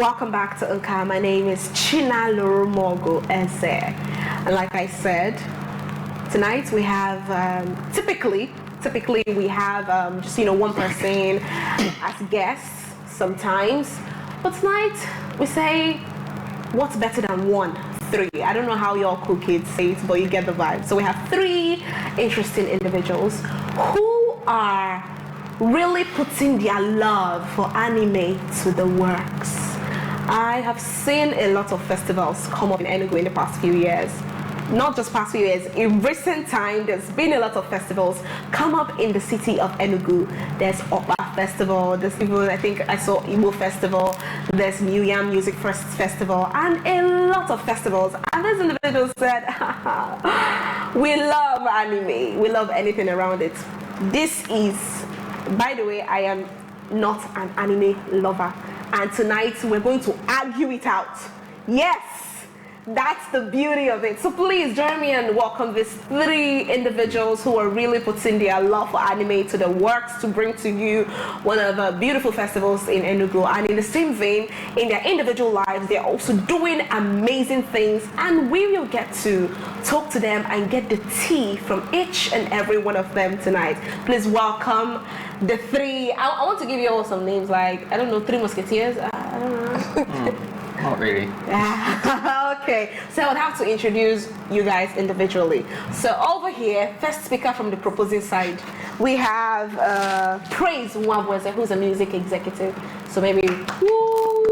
Welcome back to Unka. My name is Chinalurumogu Eze. And like I said, tonight we have, typically we have just, one person as guests sometimes. But tonight we say, what's better than one? Three. I don't know how your cool kids say it, but you get the vibe. So we have three interesting individuals who are really putting their love for anime to the works. I have seen a lot of festivals come up in Enugu in the past few years. Not just past few years, in recent time, there's been a lot of festivals come up in the city of Enugu. There's Opa Festival, there's even, I think I saw Igbo Festival, there's New Yam Music Festival, and a lot of festivals. And this individual said, we love anime, we love anything around it. This is, by the way, I am not an anime lover. And tonight we're going to argue it out. Yes! That's the beauty of it. So please join me and welcome these three individuals who are really putting their love for anime to the works to bring to you one of the beautiful festivals in Enugu. And in the same vein, in their individual lives, they're also doing amazing things. And we will get to talk to them and get the tea from each and every one of them tonight. Please welcome the three. I want to give you all some names, like, I don't know, Three Musketeers? I don't know. Not really. Okay, so I would have to introduce you guys individually. So over here, first speaker from the proposing side, we have Praise Nwabueze, who's a music executive. So maybe,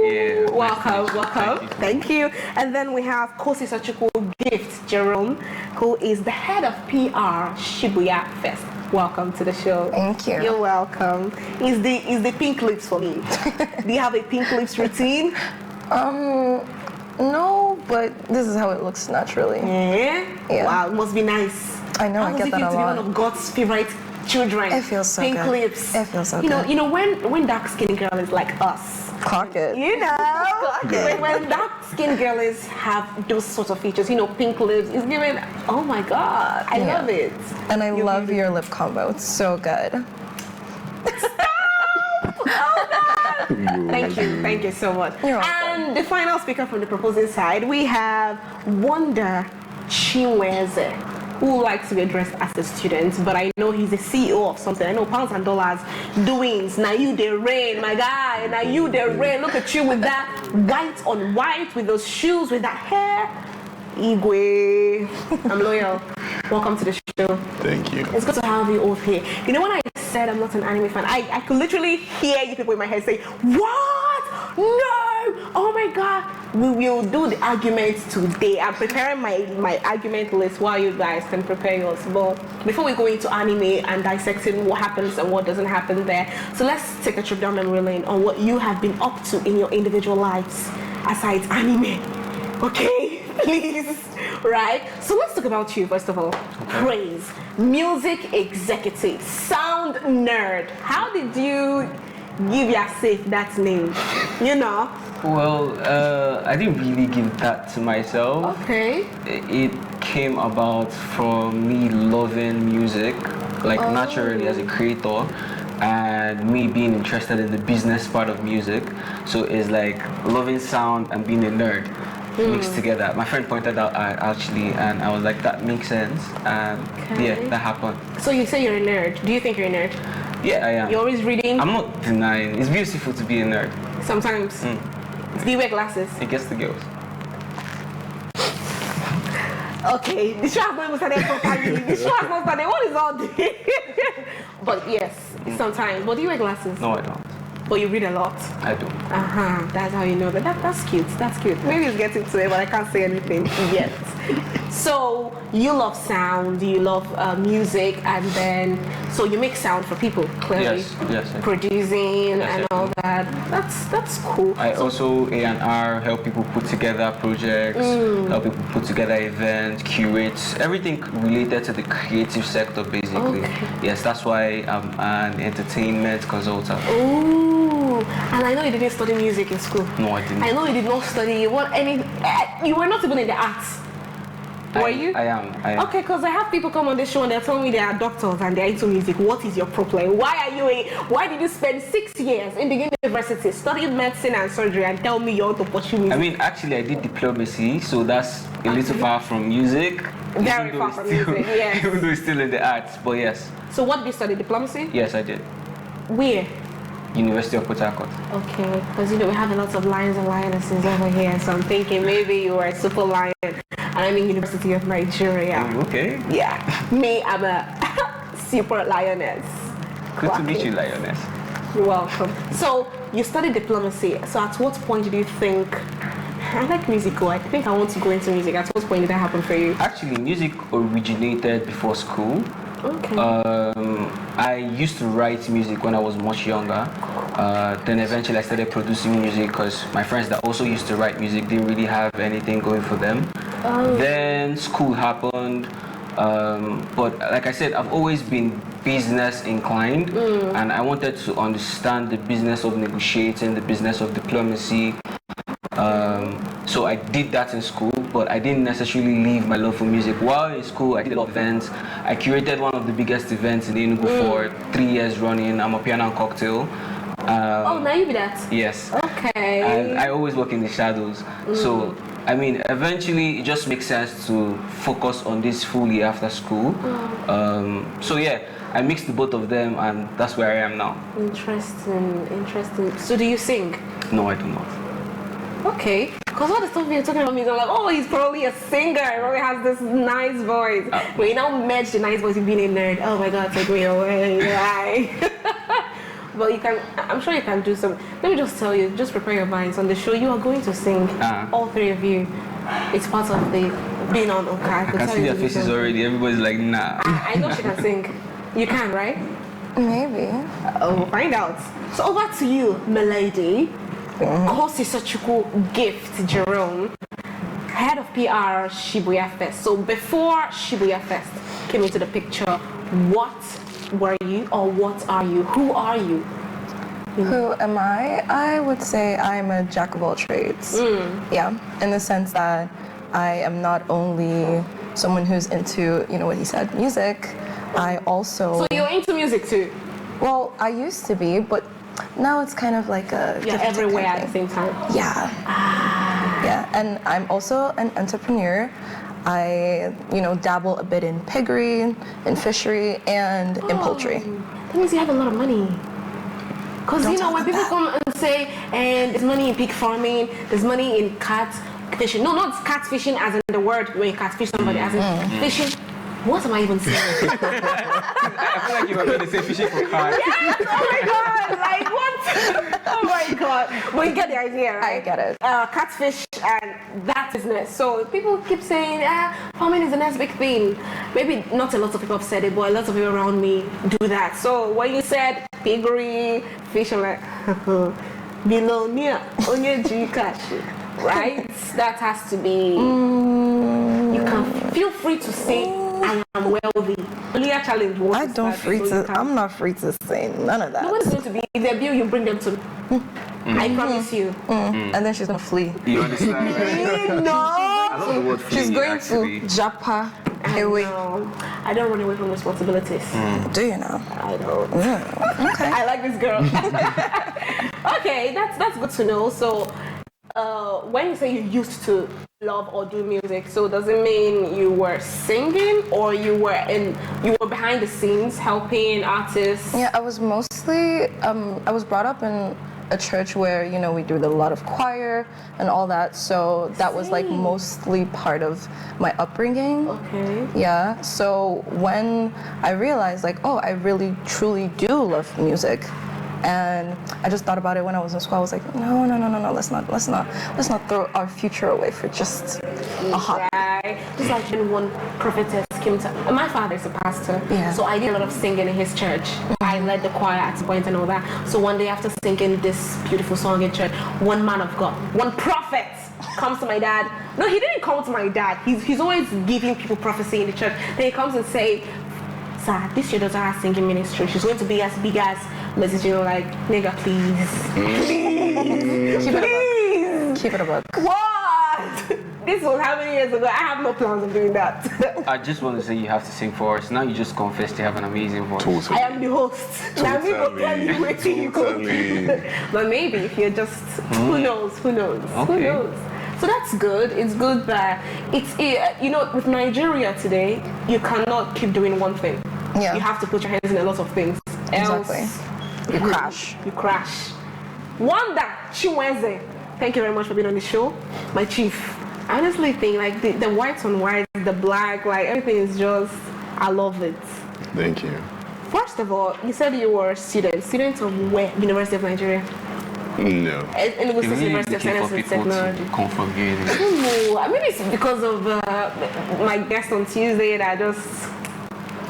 yeah, welcome. Thank you. And then we have Kosisochukwu Gift Jerome, who is the head of PR Shibuya Fest. Welcome to the show. Thank you. You're welcome. Is the pink lips for me? Do you have a pink lips routine? No, but this is how it looks naturally. Yeah? Wow, it must be nice. I know, I get that a lot. How does it feel to be one of God's favorite children? It feels so pink good. lips. It feels so good. You know, when dark skinned girl is like us. Clock it. When dark skinned girls have those sort of features, pink lips, it's giving, oh my God, I love it. And I love your lip combo. It's so good. Thank you so much. You're welcome. And the final speaker from the proposing side, we have Wonder Chinweze, who likes to be addressed as a student, but I know he's the CEO of something. I know pounds and dollars doings. Now you the rain, my guy. Now you the rain. Look at you with that white on white, with those shoes, with that hair. Igwe, I'm loyal. Welcome to the show. Thank you. It's good to have you all here. When I said I'm not an anime fan, I could literally hear you people in my head say, what? No! Oh my God! We will do the arguments today. I'm preparing my argument list while you guys can prepare yours. But before we go into anime and dissecting what happens and what doesn't happen there, so let's take a trip down memory lane on what you have been up to in your individual lives aside anime. Okay? Please. Right? So let's talk about you first of all. Okay. Praise. Music executive. Sound nerd. How did you give yourself that name? Well, I didn't really give that to myself. Okay. It came about from me loving music, like naturally as a creator, and me being interested in the business part of music. So it's like loving sound and being a nerd mixed together. My friend pointed out actually, and I was like, that makes sense. And yeah, that happened. So you say you're a nerd. Do you think you're a nerd? Yeah, I am. You're always reading? I'm not denying. It's beautiful to be a nerd. Sometimes. Do you wear glasses? It gets the girls. Okay, the show has not even started properly. The show has not started. What is all this? But yes, sometimes. But do you wear glasses? No, I don't. But you read a lot? I do. That's how you know that. That's cute. That's cute. Maybe it's getting to it, but I can't say anything yet. So you love sound, you love music, and then so you make sound for people, clearly. Yes. Producing and all that. That's cool. I also A&R, help people put together projects, help people put together events, curate, everything related to the creative sector, basically. Okay. Yes, that's why I'm an entertainment consultant. Ooh. And I know you didn't study music in school. No, I didn't. I know you did not study you were not even in the arts. Were you? I am. Okay, because I have people come on this show and they're telling me they are doctors and they're into music. What is your problem? Why did you spend 6 years in the university studying medicine and surgery and tell me you want to pursue music? I mean, actually, I did diplomacy, so that's a little far from music. Very far from music, yes. Even though it's still in the arts, but yes. So what did you study? Diplomacy? Yes, I did. Where? University of Port Harcourt. Okay, because we have a lot of lions and lionesses over here, so I'm thinking maybe you were a super lion, and I'm in University of Nigeria. Okay. Yeah, me, I'm a super lioness. Good to meet you, lioness. You're welcome. So you studied diplomacy. So at what point did you think, I like music, I think I want to go into music? At what point did that happen for you? Actually, music originated before school. Okay. I used to write music when I was much younger. Then eventually I started producing music because my friends that also used to write music didn't really have anything going for them. Then school happened. But like I said, I've always been business inclined, and I wanted to understand the business of negotiating, the business of diplomacy. So I did that in school, but I didn't necessarily leave my love for music. While in school, I did a lot of events. I curated one of the biggest events in Enugu for 3 years running. I'm a piano and cocktail. Now you do that? Yes. Okay. And I always work in the shadows. So, I mean, eventually it just makes sense to focus on this fully after school. So yeah, I mixed the both of them and that's where I am now. Interesting. So do you sing? No, I do not. Okay, because all the stuff you're talking about music, I'm like, oh, he's probably a singer. He probably has this nice voice. When you now merge the nice voice with being a nerd, oh my God, take me away. Why? But you can, I'm sure you can do some. Let me just tell you, just prepare your minds. On the show, you are going to sing, all three of you. It's part of the being on Oka. I can see their faces already. Everybody's like, nah. I know she can sing. You can, right? Maybe. Oh, we'll find out. So over to you, milady. Kosisochukwu Gift Jerome, head of PR Shibuya Fest. So before Shibuya Fest came into the picture, what were you or what are you? Who are you? Who am I? I would say I'm a jack of all trades. Yeah, in the sense that I am not only someone who's into, what he said, music, I also... So you're into music too? Well, I used to be, but now it's kind of like a... You're everywhere at the same time? Yeah. Yeah, and I'm also an entrepreneur. I, dabble a bit in piggery, in fishery, and in poultry. That means you have a lot of money. Because, when people come and say, and there's money in pig farming, there's money in cat fishing. No, not cat fishing as in the word when you catfish somebody, as in fishing. What am I even saying? I feel like you were going to say fishing for cars. Yes! Oh my God! Like what? Oh my God! But you get the idea, right? I get it. Catfish and that business. So people keep saying, farming is the next big thing. Maybe not a lot of people have said it, but a lot of people around me do that. So when you said piggery, fish, I'm like, Bilonia, onye cash, right? That has to be. You can feel free to say, I am wealthy. Only a challenge. I'm not free to say none of that. No one's going to be. If they're bill, you bring them to me. I promise you. And then she's gonna flee. You understand, right? No. I love the word flee, She's going actually. to Japa away. I don't run away from responsibilities. Do you know? I don't. Okay. I like this girl. Okay, that's good to know. So, when you say you used to love or do music, so does it mean you were singing or you were behind the scenes helping artists? Yeah, I was mostly I was brought up in a church where we do a lot of choir and all that, so that was like mostly part of my upbringing. Okay. Yeah, so when I realized I really truly do love music, and I just thought about it when I was in school. I was like, no, let's not throw our future away for just a hobby. Right. Just like when one prophetess came to, my father's a pastor, so I did a lot of singing in his church. I led the choir at some point and all that. So one day after singing this beautiful song in church, one man of God, one prophet comes to my dad. No, he didn't come to my dad. He's always giving people prophecy in the church. Then he comes and say, sir, this your daughter has singing ministry. She's going to be as big as message, like, nigga, please. Keep it a buck. What? this was how many years ago? I have no plans of doing that. I just want to say you have to sing for us. Now you just confessed you have an amazing voice. I am the host. Now we will tell you where you go. But maybe if you're just, who knows? Okay. Who knows? So that's good. It's good that with Nigeria today, you cannot keep doing one thing. Yeah. You have to put your hands in a lot of things. Exactly. Else, You crash. You crash. Wanda Chinweze, thank you very much for being on the show. My chief. I honestly think like the white on white, the black, like everything is just, I love it. Thank you. First of all, you said you were a student of where? University of Nigeria? No. Enugu'S University of Science and Technology. Come from here. I don't know. Maybe it's because of my guest on Tuesday that I just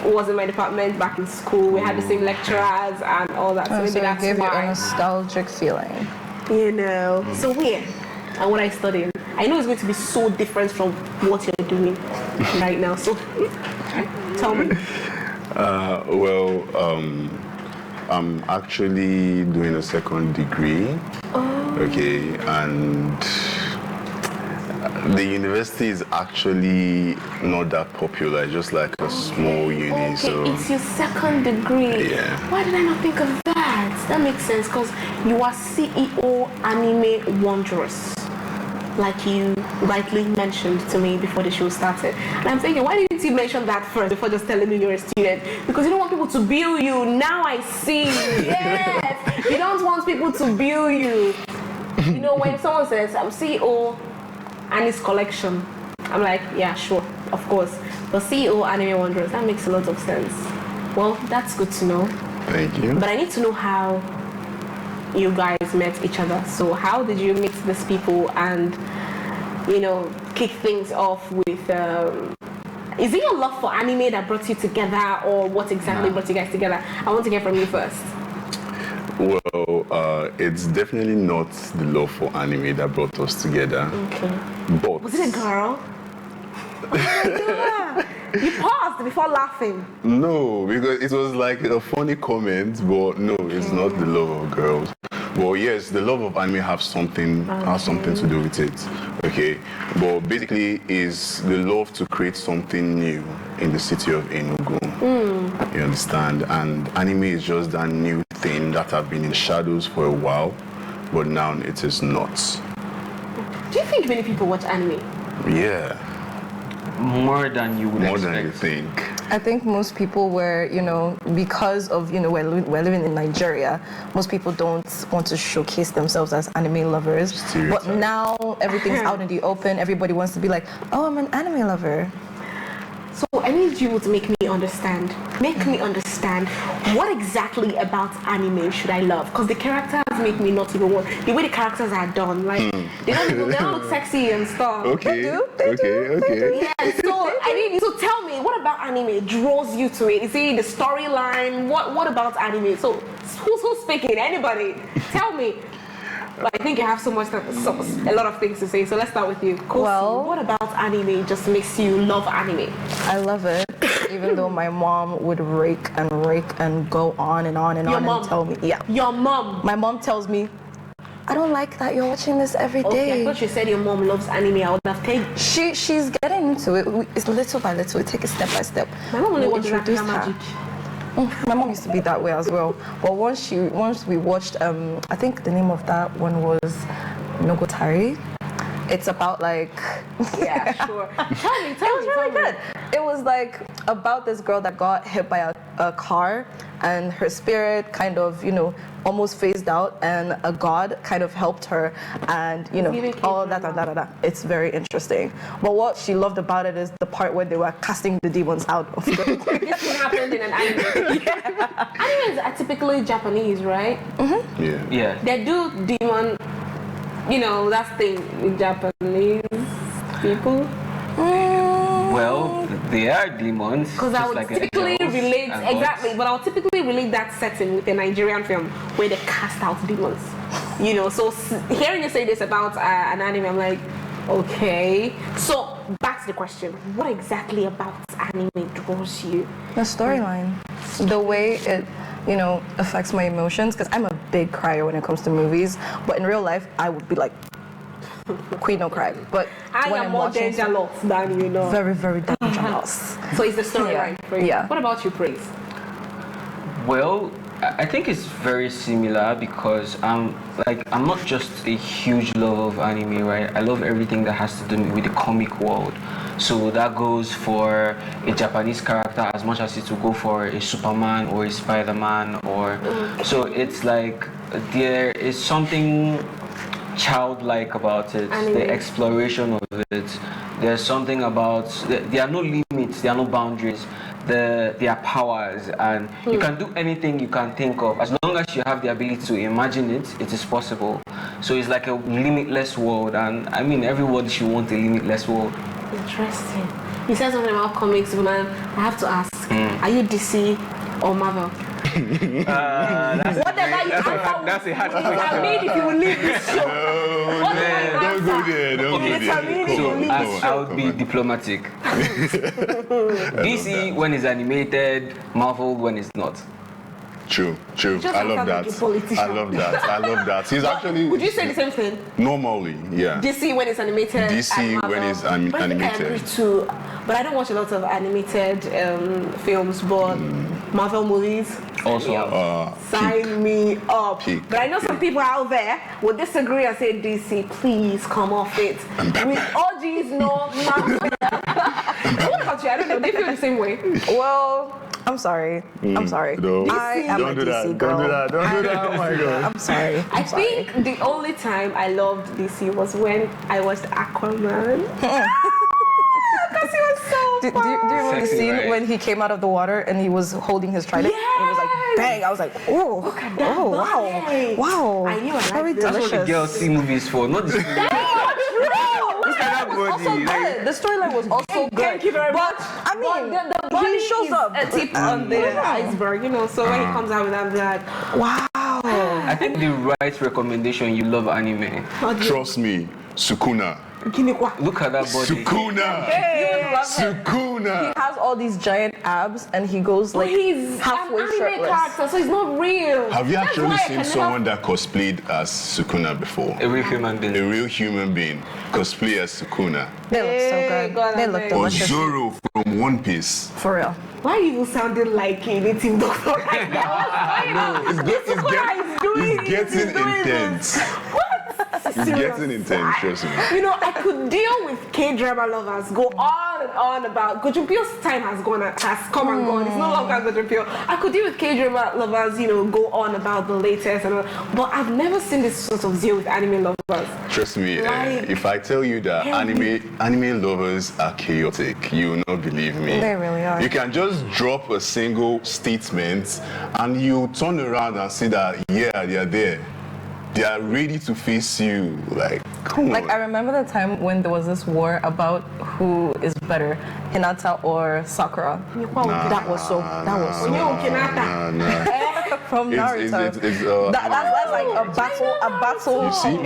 was in my department back in school. We had the same lecturers and all that. So maybe So it that's gave you a why. nostalgic feeling. You know. So where? And what I studied. I know it's going to be so different from what you're doing right now. So tell me. I'm actually doing a second degree. Okay, and the university is actually not that popular, just like a small uni. Okay, So it's your second degree. Yeah. Why did I not think of that? That makes sense because you are CEO Animewondrous, like you rightly mentioned to me before the show started. And I'm thinking, why didn't you mention that first before just telling me you're a student? Because you don't want people to bill you. Now I see. Yes, you don't want people to bill you. You know, when someone says, I'm CEO and his collection, I'm like, yeah, sure, of course. But CEO Animewondrous, that makes a lot of sense. Well, that's good to know. thank you. But I need to know how you guys met each other. So how did you meet these people and, kick things off with... is it your love for anime that brought you together, or what exactly brought you guys together? I want to hear from you first. Well, it's definitely not the love for anime that brought us together. Okay. But Was it a girl? Oh my God. You paused before laughing. no, because it was like a funny comment, but no, it's not the love of girls. Well, yes, the love of anime has something to do with it. Okay, but basically is the love to create something new in the city of Enugu. You understand? And anime is just that new thing that have been in shadows for a while, but now it is not. Do you think many people watch anime? Yeah, More than you would more expect. than you think. I think most people were, because of, we're living in Nigeria, most people don't want to showcase themselves as anime lovers. Stereotype. But now everything's out in the open. Everybody wants to be like, oh, I'm an anime lover. So I need you to make me understand. Make me understand what exactly about anime should I love? Because the characters make me not even want. The way the characters are done, like they don't look sexy and stuff. Okay, They do. okay. Yeah, so I need you to tell me what about anime draws you to it? Is it the storyline? What about anime? So who's speaking? Anybody? Tell me. But I think you have a lot of things to say. So let's start with you. Kosi, Well, what about anime just makes you love anime? I love it, even though my mom would rake and go on and on and Your on mom? and tell me, yeah. Your mom. My mom tells me, I don't like that you're watching this every Okay, I day. thought you said your mom loves anime. I would have taken. She's getting into it. It's little by little. We take it step by step. My mom only We watches introduced Afia her. Magic. My mom used to be that way as well. But once we watched, I think the name of that one was Nogotari. It's about like Yeah, sure. Tell me. it was really good. It was like about this girl that got hit by a car, and her spirit kind of, almost phased out, and a god kind of helped her, and all that and that. It's very interesting. But what she loved about it is the part where they were casting the demons out of the This thing happened in an anime. Animes are typically Japanese, right? Yeah. They do demon, that thing with Japanese people. Well, they are demons. Because I just would like typically angels relate, and gods. exactly, but I'll typically relate that setting with a Nigerian film where they cast out demons. So hearing you say this about an anime, I'm like, okay. So back to the question, what exactly about anime draws you? The storyline, the way it, affects my emotions. Because I'm a big crier when it comes to movies, but in real life, I would be like, Queen no cry. But I when am I'm more watching dangerous than you know. very, very dangerous. So it's the storyline for you. Yeah. What about you, Praise? Well, I think it's very similar because I'm not just a huge lover of anime, right? I love everything that has to do with the comic world. So that goes for a Japanese character as much as it will go for a Superman or a Spider-Man or so it's like there is something childlike about it, the exploration of it. There's something about there are no limits, there are no boundaries. There are powers, and you can do anything you can think of as long as you have the ability to imagine it. It is possible. So it's like a limitless world, and I mean everybody should want a limitless world. Interesting. You said something about comics, man. I have to ask: are you DC or Marvel? Whatever you answer, that's a hard I question. mean, if you will leave this show. Don't go there. Don't go there. So Come on, I would be diplomatic. DC when it's animated, Marvel when it's not. True. Just I love sound like that. a politician. I love that. He's actually. Would you say the same thing? Normally, yeah. DC when it's animated. DC and Marvel. when it's But I think I animated. agree too. But I don't watch a lot of animated films, but Marvel movies. Also, Sign me up. Peak. But I know some people out there will disagree and say, DC, please come off it. With all these no Marvel. What about you? I don't know. They feel the same way. Well, I'm sorry. I'm sorry. No. I am Don't a do that. DC girl. Don't do that. Don't do that. Oh my god. I'm sorry. I think the only time I loved DC was when I watched Aquaman. Because he was so Do you remember the Sexy, scene right? when he came out of the water and he was holding his trident? It was like Yes! bang! I was like, oh, Look at that oh, body. wow, I knew I liked very it. that's what the delicious. girls see movies for, not the Look Look at that Also body. good. The storyline was also good. Thank you very but, much. I mean, the body he shows is up. a tip on the iceberg, you know. So when he comes out with that, be like, Wow. I think the right recommendation, you love anime. Trust me, Sukuna. Look at that body. Sukuna. He Sukuna. has all these giant abs and he goes like he's halfway an anime shirtless. character, so he's not real. Have you That's actually why I seen can someone that cosplayed as Sukuna before? A real human being. A real human being cosplay as Sukuna. They look so Hey, good. God, They I look beg. Or delicious. Zoro from One Piece. For real. Why are you sounding like a native doctor right now? It's getting intense. It's getting intense, trust me. You know, I could deal with K-drama lovers go on and on about Gojunpyo's time has come and gone. It's no longer Gojunpyo. I could deal with K-drama lovers, you know, go on about the latest and all, but I've never seen this sort of zeal with anime lovers. Trust me, Like- if I tell you that anime lovers are chaotic, you will not believe me. They really are. You can just drop a single statement and you turn around and see that, yeah, they are there. They are ready to face you. Like, come Like on. I remember the time when there was this war about who is better, Hinata or Sakura. That was so. From Naruto. That's like a battle. You see?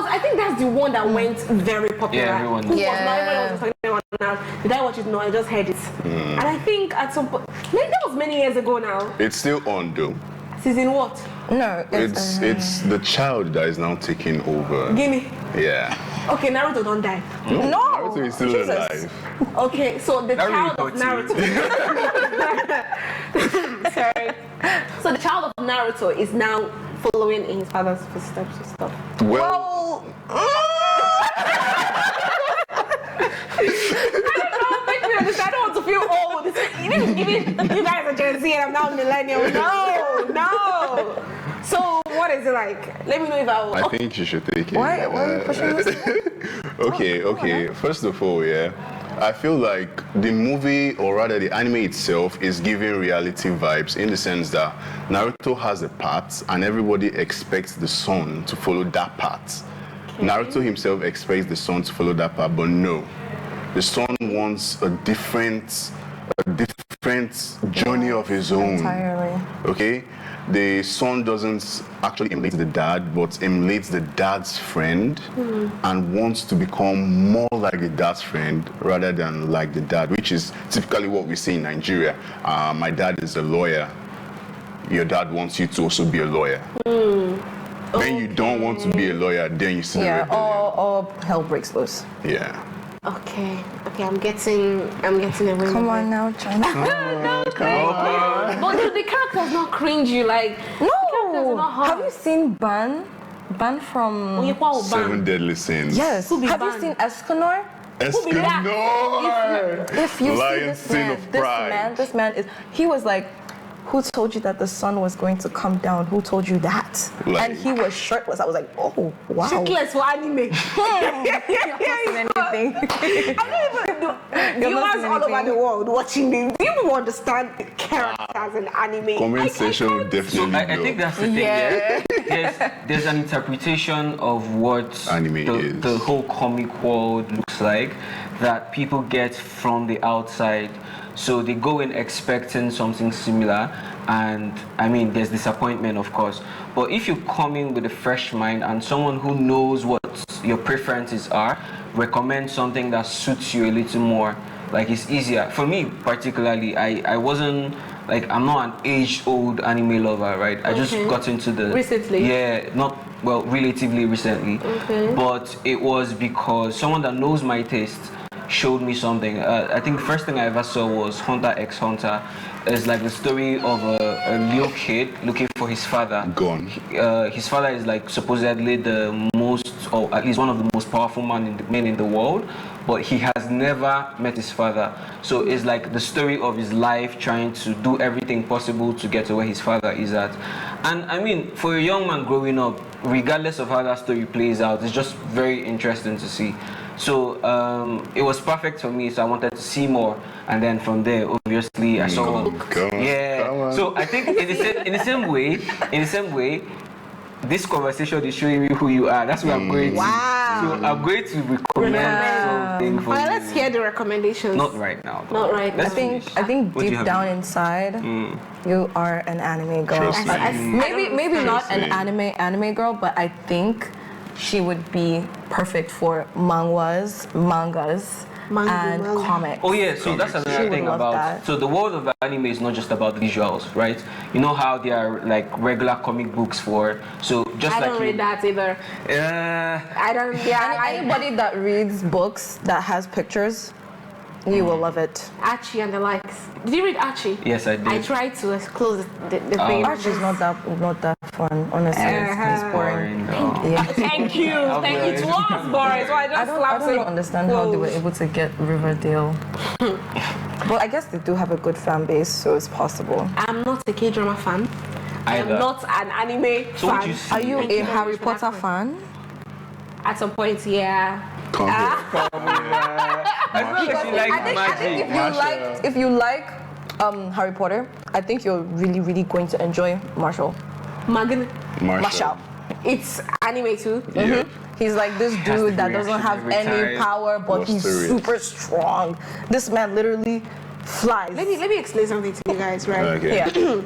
I think that's the one that went very popular. Yeah, everyone Who knows. was not everyone was talking about it now. Did I watch it? No, I just heard it. And I think at some point, maybe that was many years ago now. It's still on though. Season what? No, It's the child that is now taking over. Gimme. Yeah. Okay, Naruto don't die. No, Naruto is still Jesus. alive. Okay, so the That really child of hurts Naruto. Sorry. So the child of Naruto is now following in his father's footsteps and stuff. Well, Make me understand. I don't want to feel old. You didn't give me. You guys are Gen Z and I'm now millennial. No. So what is it like? Let me know if I think you should take it. Why are you pushing this? Okay. First of all, yeah, I feel like the movie, or rather the anime itself, is giving reality vibes in the sense that Naruto has a path and everybody expects the son to follow that path. Naruto himself expects the son to follow that path, but no. The son wants a different journey of his own. Entirely. Okay? The son doesn't actually emulate the dad, but emulates the dad's friend and wants to become more like the dad's friend rather than like the dad, which is typically what we see in Nigeria. My dad is a lawyer. Your dad wants you to also be a lawyer. When you don't want to be a lawyer, then you see the rebellion. or hell breaks loose. Yeah. Okay, I'm getting away. Come with on it. now, China. But the character's not cringe you like. The characters are not hard. Have you seen Ban? Ban from... Seven Deadly Sins. Yes. Who be Have you Ban? seen Escanor? Escanor! If you see Lion this Sin man, of Pride. this man is... He was like, who told you that the sun was going to come down? Who told you that? Like- And he was shirtless. I was like, oh, wow. Shirtless for anime. You're not seeing anything. I don't even know. Viewers all over the world watching this. Do you understand the characters in anime? Comment section will definitely I think that's the thing. Yeah. There's an interpretation of what Anime is. the whole comic world looks like that people get from the outside. So they go in expecting something similar, and I mean, there's disappointment, of course. But if you come in with a fresh mind and someone who knows what your preferences are, recommend something that suits you a little more, like it's easier. For me, particularly, I wasn't like, I'm not an age-old anime lover, right? I just got into the... Recently? Yeah, not, well, relatively recently. Okay. But it was because someone that knows my taste showed me something. I think the first thing I ever saw was Hunter x Hunter. It's like the story of a little kid looking for his father. Gone. His father is like supposedly the most, or at least one of the most powerful men in the world, but he has never met his father. So it's like the story of his life trying to do everything possible to get to where his father is at. And I mean, for a young man growing up, regardless of how that story plays out, it's just very interesting to see. So it was perfect for me, so I wanted to see more, and then from there, obviously, I saw. Come on. So I think in the same way, this conversation is showing me who you are. That's where I'm going to. Wow. So I'm going to recommend something for Alright, you. let's hear the recommendations. Not right now. Not right now. Let's finish. I think What do you deep have? down inside, you are an anime girl. Trust me. Maybe not an Trust me. anime girl, but I think she would be perfect for mangas, and Manga. comics. Oh yeah, so that's She another would thing love about. that. So the world of anime is not just about the visuals, right? You know how there are like regular comic books for. So just I like don't you. read that either. I don't. Yeah, Anybody that reads books that has pictures, you will love it. Archie and the likes. Did you read Archie? Yes, I did. I tried to close the thing. Archie's not that fun, honestly. It's boring. Yeah. Thank you. Thank you. It was boring, so I just I don't slapped even it. understand how they were able to get Riverdale. But I guess they do have a good fan base, so it's possible. I'm not a K-drama fan. I am Either. not an anime So what fan. you see- Are you Thank a you very Harry much for Potter that fan? At some point, yeah. Come here. Especially like I think magic. if you like Harry Potter, I think you're really going to enjoy Marshall. Marshall. It's anime too. Yeah. He's like this has dude to that be doesn't have actually any retired. power, but Lost he's to it. super strong. This man literally flies. Let me explain something to you guys, right? Okay. Yeah.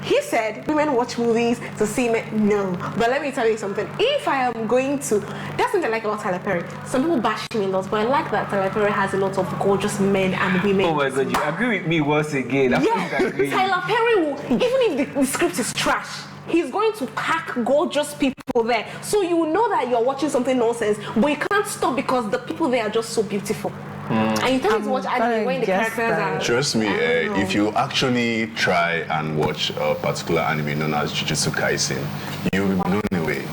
He said women watch movies to see men. No, but let me tell you something. If I am going to, that's something I like about Tyler Perry. Some people bash him a lot, but I like that Tyler Perry has a lot of gorgeous men and women. Oh my God, you agree with me once again. I Yeah, agree. Tyler Perry will, even if the script is trash, he's going to pack gorgeous people there. So you know that you're watching something nonsense, but you can't stop because the people there are just so beautiful. And you tell me to watch anime when the guess characters that. are... Trust me, if you actually try and watch a particular anime known as Jujutsu Kaisen, you'll be blown away.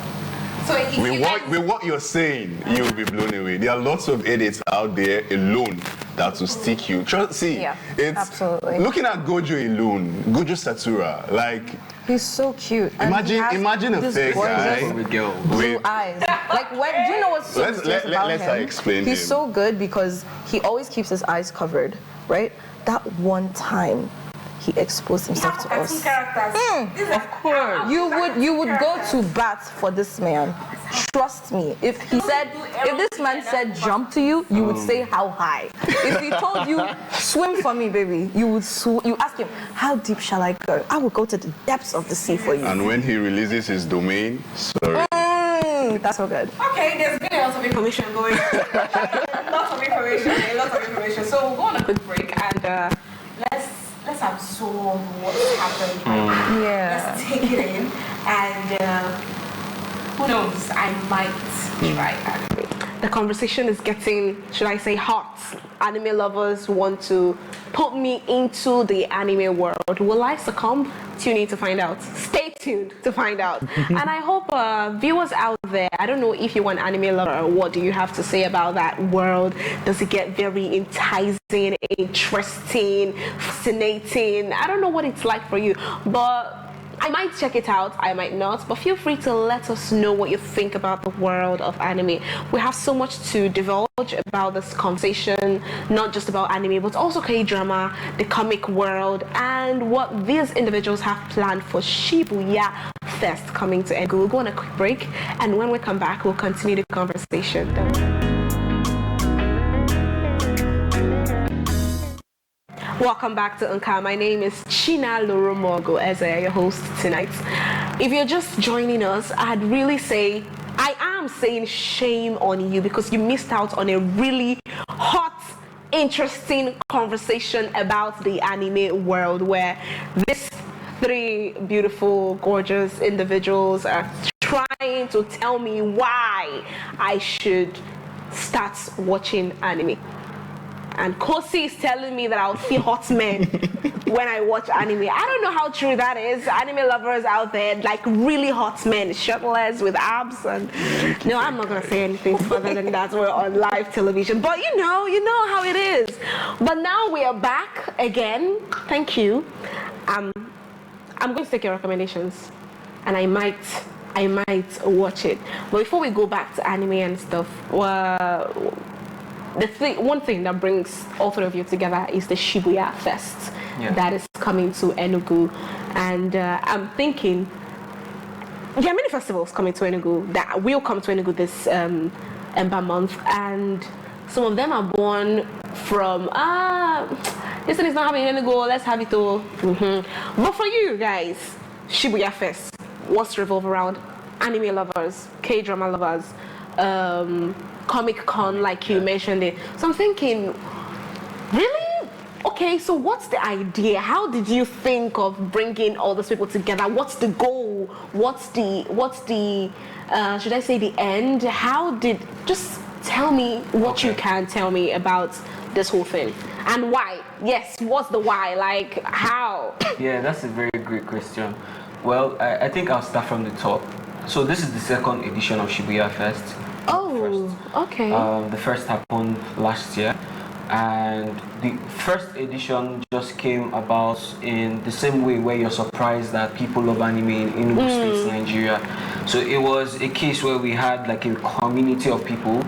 So if you guys- With what you're saying, you'll be blown away. There are lots of edits out there alone that will stick you. Yeah, It's absolutely. looking at Gojo alone, Gojo Satura, like He's so cute. And he has imagine a this fair gorgeous guy With girl. blue with eyes. Like when do you know what's so Let's- serious let- about let's him? explain He's him. so good because he always keeps his eyes covered, right? That one time he exposed himself to us. Of course. You would go to bat for this man. Trust me. If this man said jump to you, you would say how high. If he told you swim for me, baby, you ask him how deep shall I go? I will go to the depths of the sea for you. and when he releases his domain, sorry. That's so good. Okay, there's been a lot of information going. a lot of information. So we'll go on a quick break and let's absorb what's happened. Yeah. Let's take it in and who knows? I might try anime. The conversation is getting, should I say, hot. Anime lovers want to put me into the anime world. Will I succumb? Tune in to find out. Stay tuned to find out. And I hope viewers out there, I don't know if you're an anime lover, what do you have to say about that world? Does it get very enticing, interesting, fascinating? I don't know what it's like for you, but I might check it out, I might not, but feel free to let us know what you think about the world of anime. We have so much to divulge about this conversation, not just about anime, but also K-drama, the comic world, and what these individuals have planned for Shibuya Fest coming to Enugu. We'll go on a quick break, and when we come back, we'll continue the conversation. Welcome back to Unka. My name is Chinalurumogu Eze, your host tonight. If you're just joining us, I'd really say, I am saying shame on you because you missed out on a really hot, interesting conversation about the anime world where these three beautiful, gorgeous individuals are trying to tell me why I should start watching anime. And Kosi is telling me that I'll see hot men when I watch anime. I don't know how true that is. Anime lovers out there, like really hot men, shirtless with abs. And no, I'm not gonna say anything further than that. We're on live television, but you know how it is. But now we are back again. Thank you. I'm going to take your recommendations, and I might watch it. But before we go back to anime and stuff, one thing that brings all three of you together is the Shibuya Fest that is coming to Enugu. And I'm thinking, there are many festivals coming to Enugu that will come to Enugu this Ember month. And some of them are born from, this thing is not happening in Enugu, let's have it all. But for you guys, Shibuya Fest, what's revolve around? Anime lovers, K-drama lovers, Comic Con, like you mentioned it. So I'm thinking, really? Okay, so what's the idea? How did you think of bringing all those people together? What's the goal? What's the should I say the end? Just tell me what you can tell me about this whole thing. And why? Yes, what's the why? Like, how? Yeah, that's a very great question. Well, I think I'll start from the top. So this is the second edition of Shibuya Fest. Oh, okay. The first happened last year, and the first edition just came about in the same way where you're surprised that people love anime in Enugu State, Nigeria. So it was a case where we had like a community of people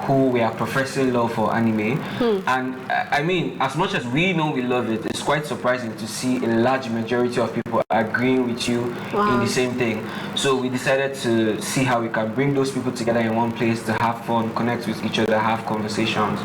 who were professing love for anime. And I mean, as much as we know we love it, it's quite surprising to see a large majority of people agreeing with you in the same thing. So we decided to see how we can bring those people together in one place to have fun, connect with each other, have conversations.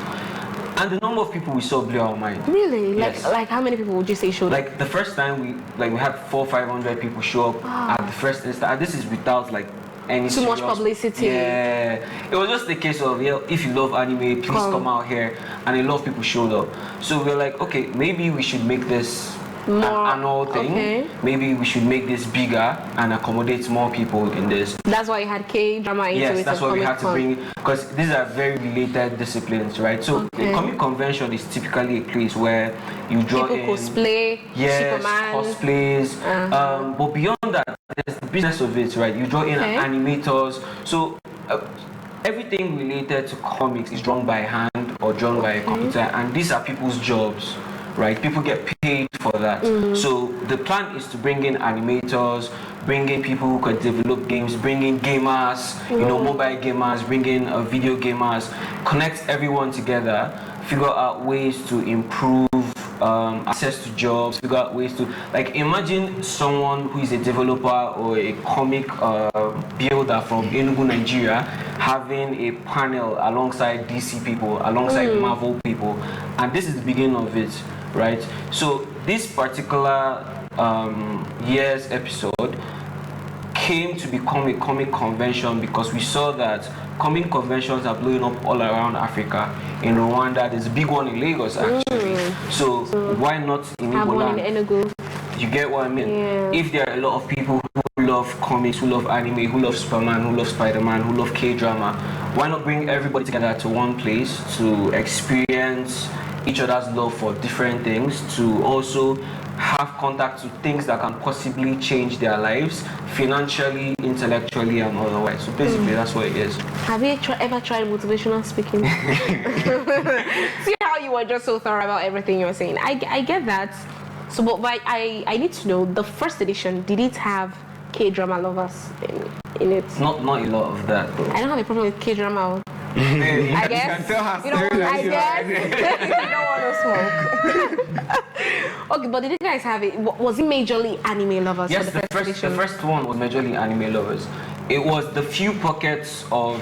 And the number of people we saw blew our mind. Really? Yes. Like how many people would you say showed up? Like the first time we had 400-500 people show up at the first instance, and this is without like any too much publicity. Yeah, it was just a case of, if you love anime, please come out here, and a lot of people showed up. So we're like, okay, maybe we should make this an annual thing. Okay. Maybe we should make this bigger and accommodate more people in this. That's why you had K-drama into it. Yes, that's why we had to bring, because these are very related disciplines, right? So the comic convention is typically a place where you draw people in cosplay, Superman, cosplays, but beyond that, there's the business of it, right? You draw in animators, so everything related to comics is drawn by hand or drawn by a computer, and these are people's jobs, right? People get paid for that. So the plan is to bring in animators, bring in people who could develop games, bring in gamers, mobile gamers, bring in video gamers, connect everyone together, figure out ways to improve access to jobs, figure out ways to, like, imagine someone who is a developer or a comic builder from Enugu, Nigeria, having a panel alongside DC people, alongside Marvel people, and this is the beginning of it, right? So this particular year's episode came to become a comic convention because we saw that comic conventions are blowing up all around Africa. In Rwanda, there's a big one in Lagos actually. So why not in have one in Enugu? You get what I mean? Yeah. If there are a lot of people who love comics, who love anime, who love Superman, who love Spider-Man, who love K-drama. Why not bring everybody together to one place to experience each other's love for different things, to also have contact to things that can possibly change their lives financially, intellectually, and otherwise. So basically, that's what it is. Have you ever tried motivational speaking? See how you were just so thorough about everything you were saying. I get that. So, but I need to know, the first edition, did it have K-drama lovers in it? Not a lot of that. I don't have a problem with K-drama. I guess. You don't want, I guess. You don't want to smoke. Okay, but did you guys have it? Was it majorly anime lovers? Yes, for the first edition? the first one was majorly anime lovers. It was the few pockets of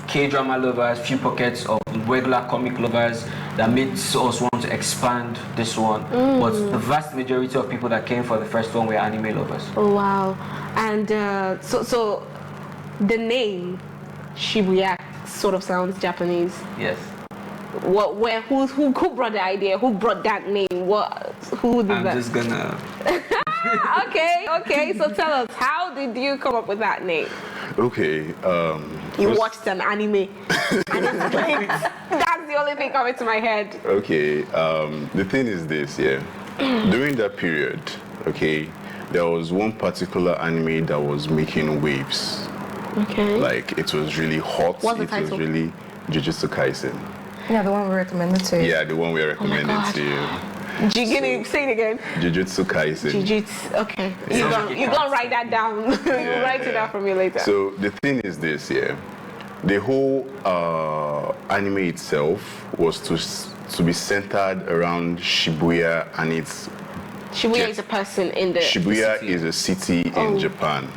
K-drama lovers, few pockets of regular comic lovers that made us want to expand this one. But the vast majority of people that came for the first one were anime lovers. Oh wow! And so the name Shibuya sort of sounds Japanese. Yes. Who brought the idea? Who brought that name? Who did I'm that? just gonna. Okay. So tell us, how did you come up with that name? Okay. You watched an anime, and it's clicked. That's the only thing coming to my head. Okay. The thing is this, yeah. During that period, okay, there was one particular anime that was making waves. Okay. Like, it was really hot. What's the it title? was really Jujutsu Kaisen. Yeah, the one we recommended to you. Yeah, the one we recommended God. to you. Say it again. Jujutsu Kaisen. Jujutsu. Okay. Yeah. You're gonna write that down. You write it down for me later. So the thing is this, yeah. The whole anime itself was to be centered around Shibuya and its. Shibuya is a person in the Shibuya city. is a city in Japan.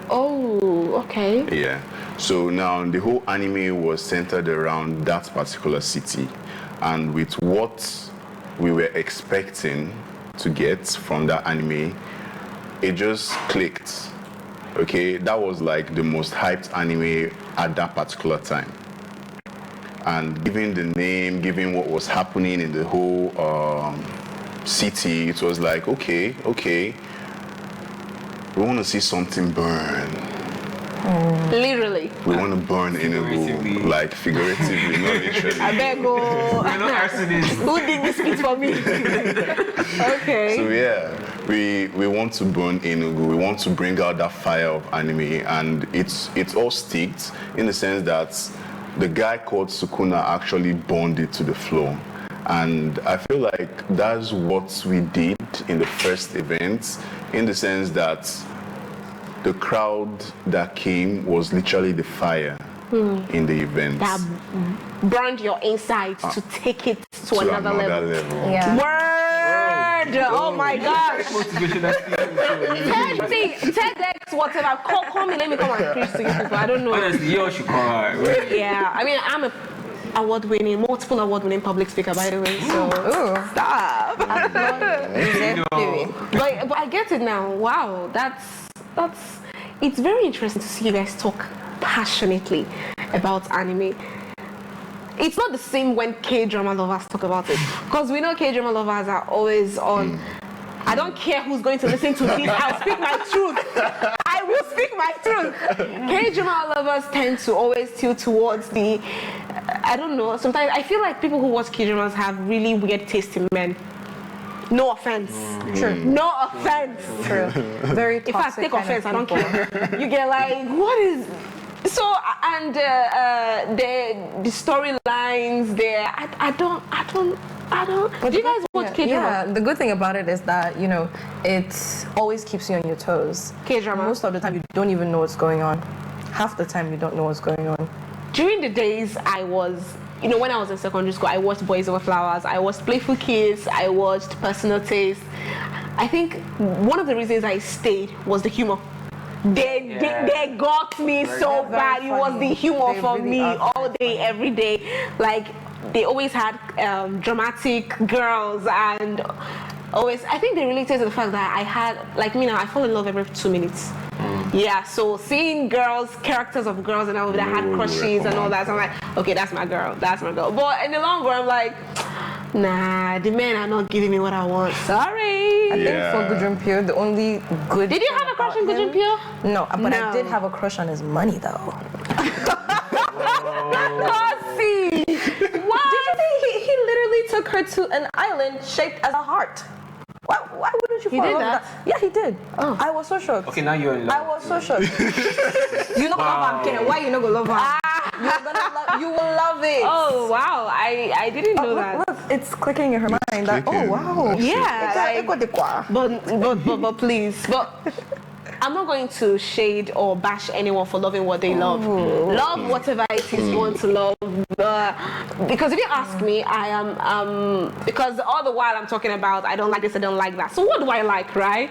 Oh, okay. Yeah. So now the whole anime was centered around that particular city, and with what we were expecting to get from that anime, it just clicked. Okay, that was like the most hyped anime at that particular time. And given the name, given what was happening in the whole city, it was like, okay, we want to see something burn. Literally. We want to burn Figuratively. Enugu, like figuratively, not literally. I beg Who did this speech for me? Okay. So yeah, we want to burn Enugu. We want to bring out that fire of anime, and it's all sticked in the sense that the guy called Sukuna actually burned it to the floor. And I feel like that's what we did in the first event, in the sense that the crowd that came was literally the fire in the event. That burned your insides to take it to another level. Yeah. Word! Oh my gosh! TEDx, whatever. Call me, let me come and preach to you people. I don't know. Honestly, you all should come out. Yeah, I mean, I'm a multiple award-winning public speaker, by the way. So stop. But I get it now. Wow, that's. It's very interesting to see you guys talk passionately about anime. It's not the same when K-drama lovers talk about it, because we know K-drama lovers are always on. I don't care who's going to listen to this. I'll speak my truth. I will speak my truth. K-drama lovers tend to always tilt towards the. I don't know. Sometimes I feel like people who watch K-dramas have really weird taste in men. No offense. True. No offense. True. Very toxic. In fact, take kind of offense. I don't people. care. You get like, what is? So and the storylines there. I don't. But Do you guys watch K-drama? Yeah, the good thing about it is that, you know, it always keeps you on your toes. K-drama. Most of the time, you don't even know what's going on. Half the time, you don't know what's going on. During the days I was, when I was in secondary school, I watched Boys Over Flowers, I watched Playful Kids, I watched Personal Taste. I think one of the reasons I stayed was the humor. They got me so bad. It was the humor for me all day, every day. Like, they always had dramatic girls, and always, I think they related to the fact that I had, like me now, I fall in love every 2 minutes. Yeah, so seeing characters of girls and all that had crushes and all that, so I'm like, okay, that's my girl. But in the long run, I'm like, Nah, the men are not giving me what I want. Sorry. I think for Gudrunpyo, the only good. Did you thing have a crush on about him- Gudrunpyo? No, but No. I did have a crush on his money though. See. Did you think he literally took her to an island shaped as a heart? Why wouldn't you He fall did in love that? with that? Yeah, he did. Oh. I was so shocked. Okay, now you're in I love. was so shocked. You know Love him, Kenny. Why you not gonna love him? you will love it. Oh wow, I didn't know that. Look, it's clicking in her mind. That, oh clicking. wow. Yeah, but please, but I'm not going to shade or bash anyone for loving what they love. Love whatever it is you want to love. Because if you ask me, I am because all the while I'm talking about I don't like this, I don't like that. So what do I like, right?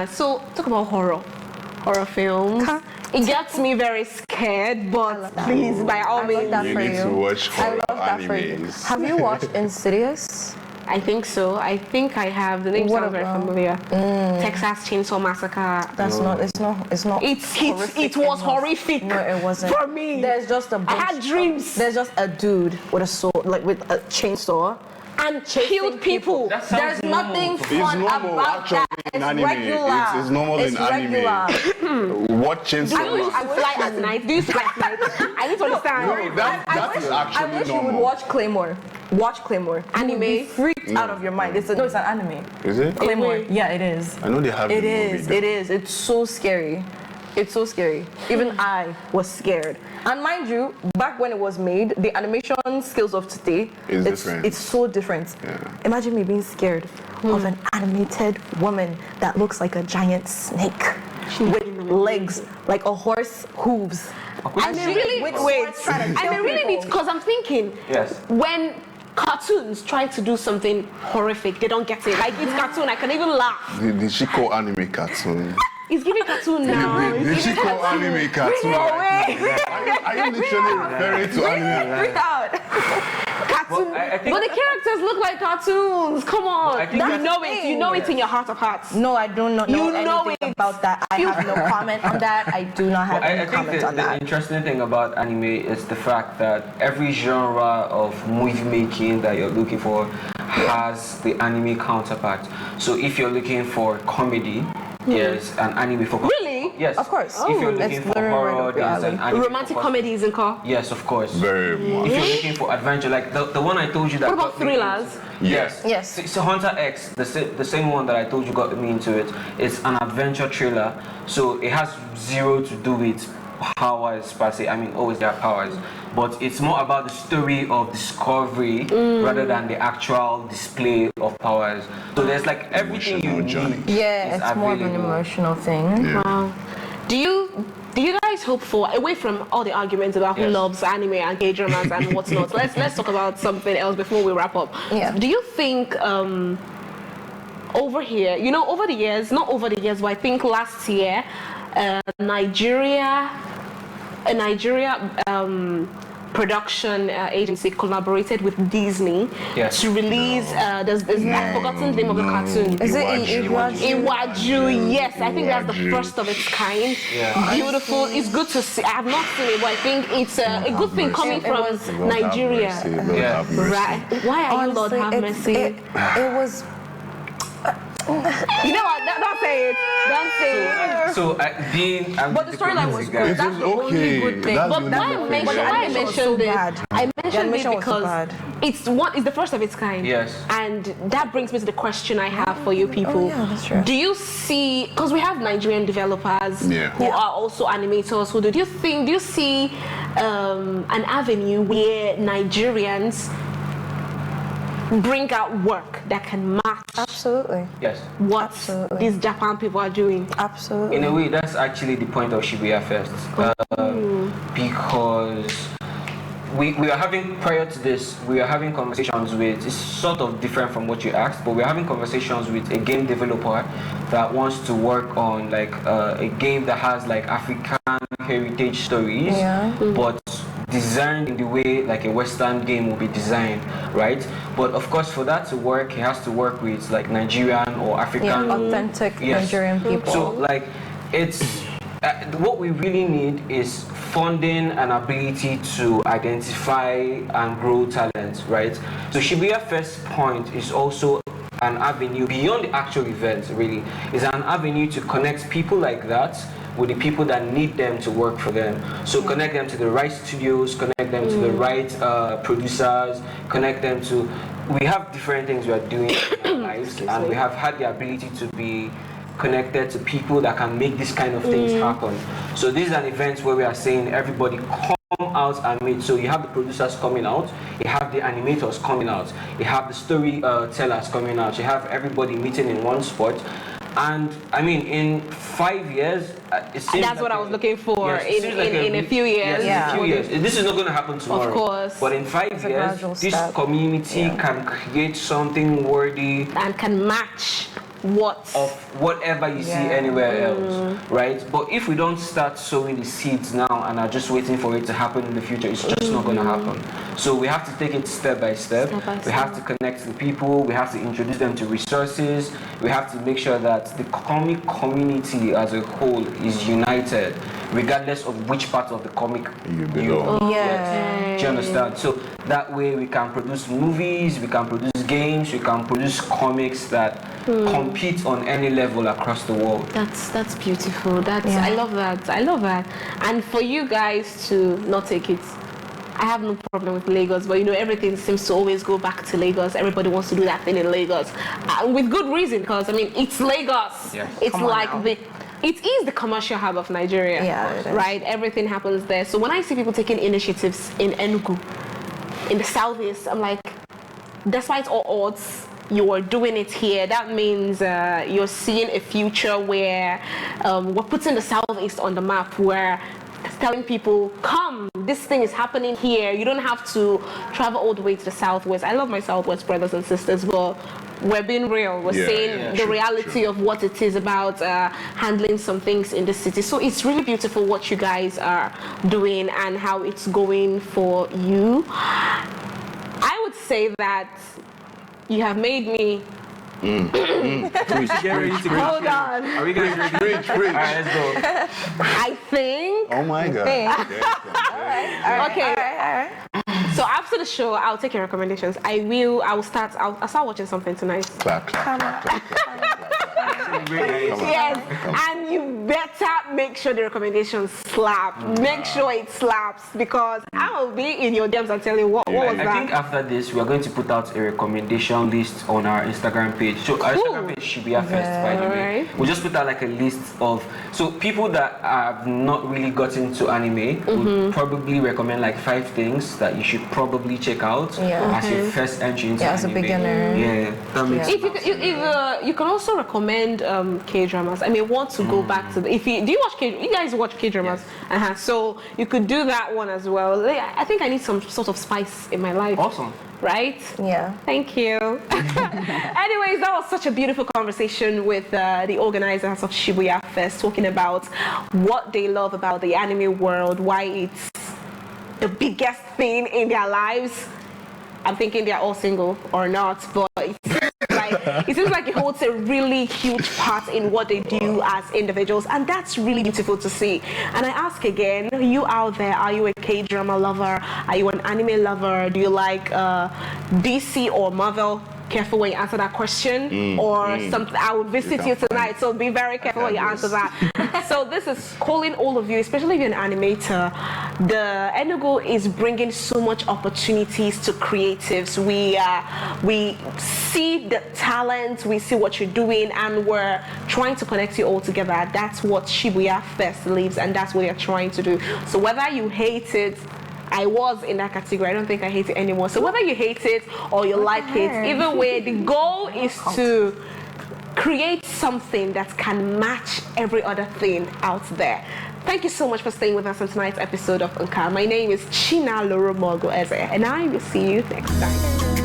So talk about horror films. It gets me very scared, but please, by all means. that You for need you. to watch I horror love that for you. animes. Have you watched Insidious? I think so. I think I have. The name What sounds very about- familiar. Texas Chainsaw Massacre. It's not. It It was horrific. No, it wasn't. For me. There's just a bunch I had dreams. There's just a dude with a sword, like with a chainsaw, And killed people. That sounds There's normal nothing to fun It's normal, about actually, that. in It's anime. regular. It's normal in anime. What Chainsaw I wish I fly at night. Do you fly at night? I need to understand. No, that is I actually wish you normal. would watch Claymore. Watch Claymore. You would be Anime? freaked out of your mind. It's an anime. Is it? Claymore. Yeah, it is. I know they have It the movie is. though. It is. It's so scary. It's so scary. Even I was scared. And mind you, back when it was made, the animation skills of today, It's different. It's so different. Yeah. Imagine me being scared of an animated woman that looks like a giant snake with legs like a horse hooves. I may really with wait. swords trying to I kill may really people. need because I'm thinking. Yes. When cartoons try to do something horrific, they don't get it. Like it's cartoon, I can even laugh. The Shiko anime cartoon. It's giving cartoon now. The Shiko anime cartoon. No way. Are you literally referring to anime? Freaked out. Cartoon. I think- But the characters look like cartoons. Come on. I think You that's know the it. You know it in your heart of hearts. No, I do not know You know anything it. about that. I have no comment on that. I do not have I any think comment on the that. interesting thing about anime is the fact that every genre of movie making that you're looking for has the anime counterpart. So if you're looking for comedy, there's an anime for comedy. Really? Yes. Of course. If you're Oh. looking It's for very right horror, up your there's an alley. anime Romantic for comedies in car. Yes, of course. Very much. If you're looking for adventure, like the one I told you that What about got me thrillers? into- Yes. Yes. So Hunter X, the same one that I told you got me into it, it's an adventure thriller. So it has zero to do with powers per se. I mean, always there are powers, but it's more about the story of discovery rather than the actual display of powers. So there's like everything you Emotional journey. need. Yeah, is it's more of an available. emotional thing. Yeah. Wow. Do you guys hope for, away from all the arguments about who Yes. loves anime and K-dramas and whatnot, let's talk about something else before we wrap up. Yeah. Do you think over here, you know, over the years, not over the years, but I think last year, a Nigeria production agency collaborated with Disney Yes. to release, I've forgotten the name of the cartoon. Is it Iwaju. Iwaju, yes, I think that's the Iwaju. first of its kind. Yeah. Beautiful. It's good to see. I have not seen it, but I think it's a good thing coming from Lord have Nigeria. mercy, Lord Yeah. have mercy. Right? Why are you Lord have mercy? It was. You know what? Don't say it. Don't say it. So being But the storyline was good. It That's was the only okay. good thing. That's But the why only I thing. mentioned, the why I animation was mentioned so it, bad. I The mentioned it animation was so because bad. it's the first of its kind. Yes. And that brings me to the question I have for you people. yeah, that's true. Do you see, because we have Nigerian developers Yeah. who are also animators who do you see an avenue where Nigerians bring out work that can match Absolutely. Yes. what Absolutely. these Japan people are doing? Absolutely. In a way, that's actually the point of Shibuya Fest. Because we are having, prior to this, we are having conversations with, it's sort of different from what you asked, but we're having conversations with a game developer that wants to work on like a game that has like African heritage stories, Yeah. but designed in the way like a Western game will be designed, right? But of course, for that to work, he has to work with like Nigerian or African, Yeah, authentic Yes. Nigerian people. So like it's what we really need is funding and ability to identify and grow talent, right? So Shibuya Fest point is also an avenue beyond the actual event, really. It's an avenue to connect people like that with the people that need them to work for them. So connect them to the right studios, connect them to the right producers, connect them to... We have different things we are doing in our lives, and we have had the ability to be connected to people that can make this kind of things happen. So this is an event where we are saying everybody come out and meet. So you have the producers coming out, you have the animators coming out, you have the storytellers coming out, you have everybody meeting in one spot. And I mean, in 5 years, it seems that's what I was looking for. Yes, in a few years. Yes, in a few years. This is not going to happen tomorrow. Of course. But in 5 years, this step. community can create something worthy And can match what of whatever you see anywhere else, right? But if we don't start sowing the seeds now and are just waiting for it to happen in the future, it's just not going to happen. So we have to take it step by step. We have to connect the people. We have to introduce them to resources. We have to make sure that the comic community as a whole is united, regardless of which part of the comic You belong. Do you understand? So that way we can produce movies, we can produce games, we can produce comics that compete on any level across the world. That's beautiful. I love that. I love that. And for you guys to not take it, I have no problem with Lagos, but you know, everything seems to always go back to Lagos. Everybody wants to do that thing in Lagos, with good reason, because I mean, it's Lagos. Yeah. It's like it is the commercial hub of Nigeria, it is. right? Everything happens there. So when I see people taking initiatives in Enugu, in the southeast, I'm like, despite all odds, you are doing it here. That means you're seeing a future where we're putting the southeast on the map, where telling people, come, this thing is happening here. You don't have to travel all the way to the southwest. I love my southwest brothers and sisters, but we're being real. We're saying the reality of what it is about handling some things in the city. So it's really beautiful what you guys are doing and how it's going for you. I would say that you have made me... Hold on. Are we going to Preach. Alright, let's go. I think... Oh my God. Okay. So after the show, I'll take your recommendations. I'll start watching something tonight. Clap. Yes, and you better make sure the recommendations slap. Make sure it slaps, because I will be in your DMs and tell you what was that. I think after this, we are going to put out a recommendation list on our Instagram page. So our Instagram page should be Shibuya Fest, by the way. We'll just put out like a list of, so people that have not really gotten to anime would probably recommend like 5 things that you should probably check out as your first entry into anime. As a beginner. Yeah, that makes sense. If you can also recommend K-dramas. I mean, want to go back to the, do you watch you guys watch K-dramas? Yes. So you could do that one as well. I think I need some sort of spice in my life. Awesome. Right? Yeah. Thank you. Anyways, that was such a beautiful conversation with the organizers of Shibuya Fest, talking about what they love about the anime world, why it's the biggest thing in their lives. I'm thinking they're all single or not, but it seems like it holds a really huge part in what they do as individuals, and that's really beautiful to see. And I ask again, you out there, are you a K-drama lover? Are you an anime lover? Do you like DC or Marvel? Careful when you answer that question, or something. I will visit you tonight, so be very careful when you answer that. So this is calling all of you, especially if you're an animator. The Enugu is bringing so much opportunities to creatives. We see the talent, we see what you're doing, and we're trying to connect you all together. That's what Shibuya Fest lives, and that's what you're trying to do. So whether you hate it, I was in that category. I don't think I hate it anymore. So whether you hate it or you like it, either way, the goal is to create something that can match every other thing out there. Thank you so much for staying with us on tonight's episode of Unka. My name is Chinalurumogu Eze, and I will see you next time.